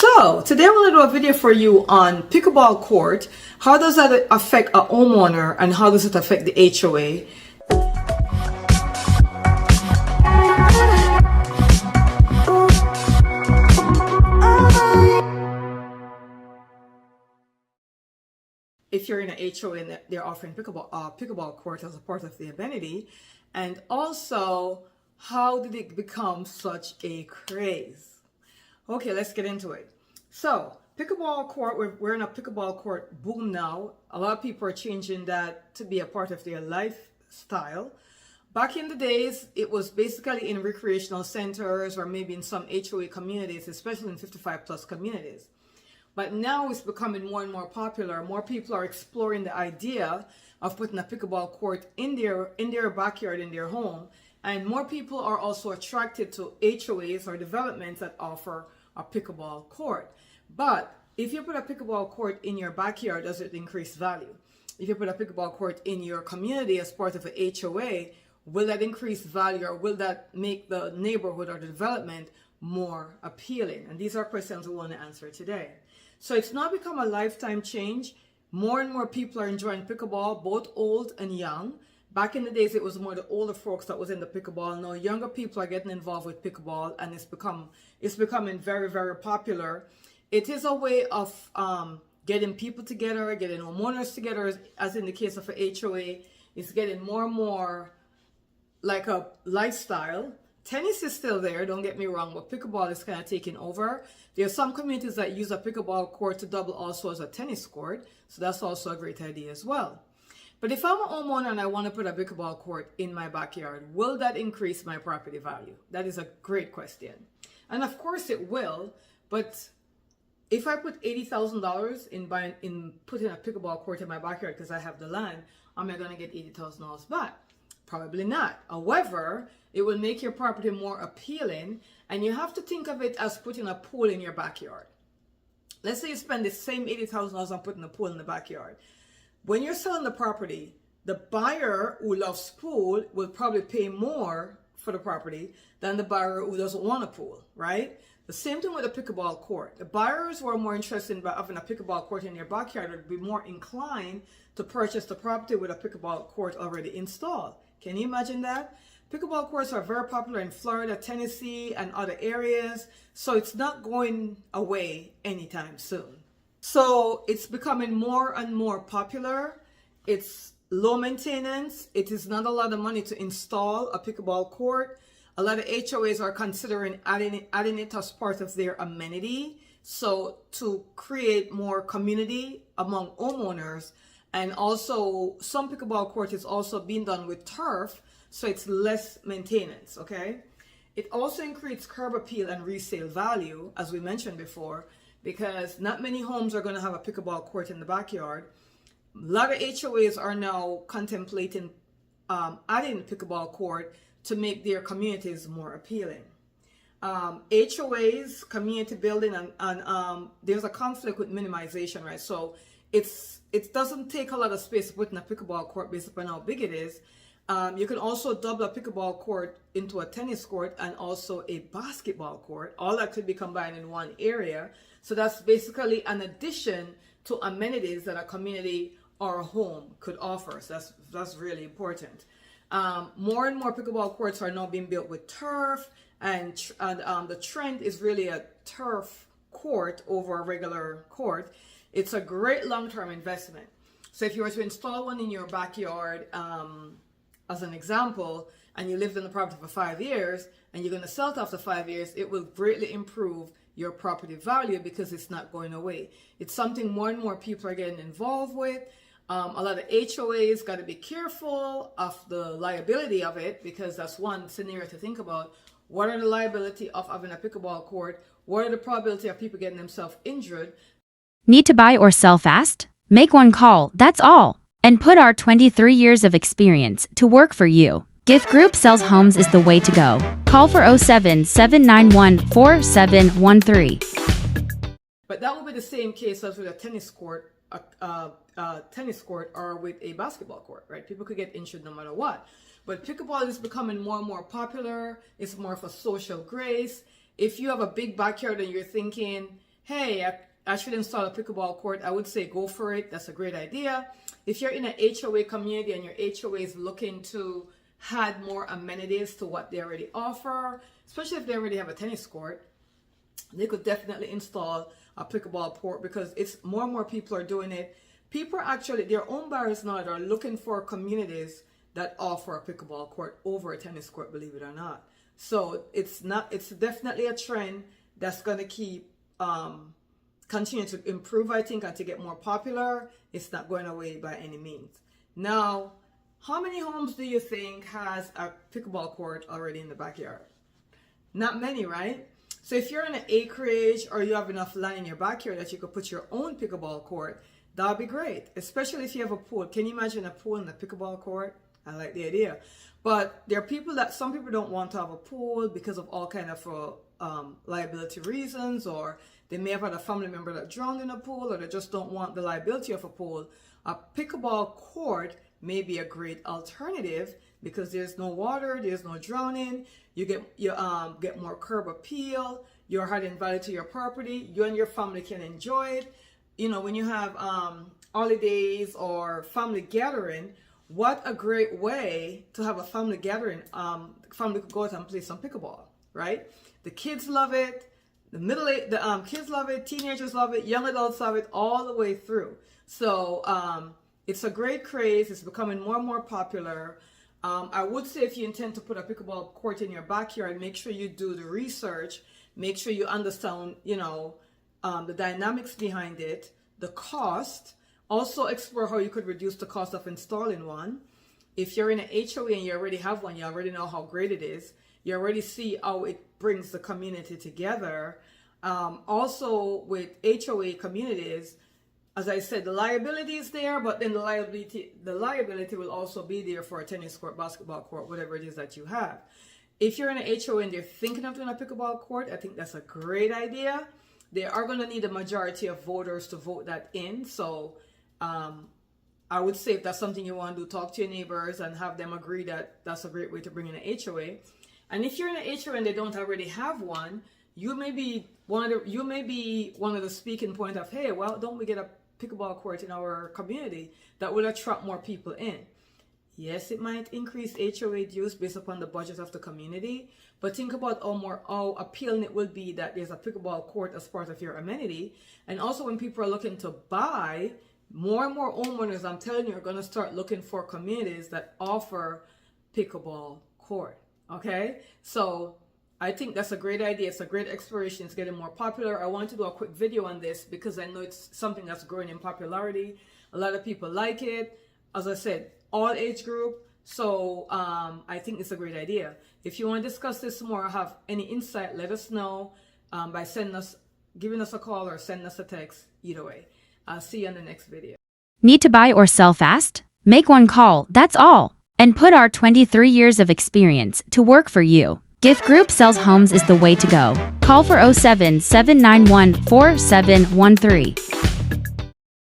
So today I want to do a video for you on pickleball court. How does that affect a homeowner and how does it affect the HOA? If you're in an HOA and they're offering pickleball court as a part of the amenity, and also how did it become such a craze? Okay, let's get into it. So, pickleball court, we're in a pickleball court boom now. A lot of people are changing that to be a part of their lifestyle. Back in the days, it was basically in recreational centers or maybe in some HOA communities, especially in 55 plus communities. But now it's becoming more and more popular. More people are exploring the idea of putting a pickleball court in their backyard, in their home. And more people are also attracted to HOAs or developments that offer a pickleball court. But if you put a pickleball court in your backyard, does it increase value? If you put a pickleball court in your community as part of a HOA, will that increase value or will that make the neighborhood or the development more appealing? And these are questions we want to answer today. So it's now become a lifetime change. More and more people are enjoying pickleball, both old and young. Back in the days, it was more the older folks that was in the pickleball. Now younger people are getting involved with pickleball, and it's becoming very, very popular. It is a way of getting people together, getting homeowners together, as in the case of a HOA. It's getting more and more like a lifestyle. Tennis is still there, don't get me wrong, but pickleball is kind of taking over. There are some communities that use a pickleball court to double also as a tennis court, so that's also a great idea as well. But if I'm a homeowner and I want to put a pickleball court in my backyard, will that increase my property value? That is a great question. And of course it will, but if I put $80,000 in putting a pickleball court in my backyard because I have the land, am I going to get $80,000 back? Probably not. However, it will make your property more appealing, and you have to think of it as putting a pool in your backyard. Let's say you spend the same $80,000 on putting a pool in the backyard. When you're selling the property, the buyer who loves pool will probably pay more for the property than the buyer who doesn't want a pool, right? The same thing with a pickleball court. The buyers who are more interested in having a pickleball court in their backyard would be more inclined to purchase the property with a pickleball court already installed. Can you imagine that? Pickleball courts are very popular in Florida, Tennessee, and other areas, so it's not going away anytime soon. So it's becoming more and more popular. It's low maintenance. It is not a lot of money to install a pickleball court. A lot of HOAs are considering adding it as part of their amenity. So to create more community among homeowners, and also some pickleball court is also being done with turf, so it's less maintenance, okay? It also increases curb appeal and resale value, as we mentioned before, because not many homes are going to have a pickleball court in the backyard. A lot of HOAs are now contemplating adding pickleball court to make their communities more appealing. HOAs, community building, and there's a conflict with minimization, right? So it doesn't take a lot of space to put in a pickleball court based upon how big it is. You can also double a pickleball court into a tennis court and also a basketball court. All that could be combined in one area. So that's basically an addition to amenities that a community or a home could offer. So that's really important. More and more pickleball courts are now being built with turf, and the trend is really a turf court over a regular court. It's a great long-term investment. So if you were to install one in your backyard, as an example, and you lived in the property for 5 years, and you're going to sell it after 5 years, it will greatly improve your property value because it's not going away. It's something more and more people are getting involved with. A lot of HOAs got to be careful of the liability of it, because that's one scenario to think about. What are the liability of having a pickleball court? What are the probability of people getting themselves injured? Need to buy or sell fast? Make one call, that's all. And put our 23 years of experience to work for you. Gift Group Sells Homes is the way to go. Call for 07-791-4713. But that will be the same case as with a tennis court, or with a basketball court, right? People could get injured no matter what. But pickleball is becoming more and more popular. It's more of a social grace. If you have a big backyard and you're thinking, hey, I should install a pickleball court, I would say go for it. That's a great idea. If you're in an HOA community and your HOA is looking to add more amenities to what they already offer, especially if they already have a tennis court, they could definitely install a pickleball court, because it's more and more people are doing it. People are actually, their own buyers now that are looking for communities that offer a pickleball court over a tennis court, believe it or not. So it's definitely a trend that's going to keep continue to improve, I think, and to get more popular. It's not going away by any means. Now, how many homes do you think has a pickleball court already in the backyard? Not many, right? So if you're in an acreage or you have enough land in your backyard that you could put your own pickleball court, that would be great, especially if you have a pool. Can you imagine a pool and a pickleball court? I like the idea. But there are people some people don't want to have a pool because of all kind of liability reasons, or they may have had a family member that drowned in a pool, or they just don't want the liability of a pool. A pickleball court may be a great alternative because there's no water, there's no drowning. You get more curb appeal. You're adding value to your property. You and your family can enjoy it. You know, when you have holidays or family gathering, what a great way to have a family gathering. Family could go out and play some pickleball, right? The kids love it. The kids love it. Teenagers love it. Young adults love it, all the way through. So it's a great craze. It's becoming more and more popular. I would say if you intend to put a pickleball court in your backyard, make sure you do the research. Make sure you understand, the dynamics behind it, the cost. Also explore how you could reduce the cost of installing one. If you're in an HOA and you already have one, you already know how great it is. You already see how it brings the community together. Also with HOA communities, as I said, the liability is there, but then the liability will also be there for a tennis court, basketball court, whatever it is that you have. If you're in an HOA and they're thinking of doing a pickleball court, I think that's a great idea. They are going to need a majority of voters to vote that in. So I would say if that's something you want to do, talk to your neighbors and have them agree that that's a great way to bring in an HOA. And if you're in an HOA and they don't already have one, you may be one of the speaking point of, hey, well, don't we get a pickleball court in our community that will attract more people in? Yes, it might increase HOA dues based upon the budget of the community, but think about how appealing it will be that there's a pickleball court as part of your amenity. And also when people are looking to buy, more and more homeowners, I'm telling you, are going to start looking for communities that offer pickleball court. Okay, so I think that's a great idea. It's a great exploration. It's getting more popular. I want to do a quick video on this because I know it's something that's growing in popularity. A lot of people like it. As I said, all age group. So I think it's a great idea. If you want to discuss this more or have any insight, let us know by giving us a call or sending us a text. Either way. I'll see you on the next video. Need to buy or sell fast? Make one call, that's all. And put our 23 years of experience to work for you. Gift Group Sells Homes is the way to go. Call for 07 791 4713.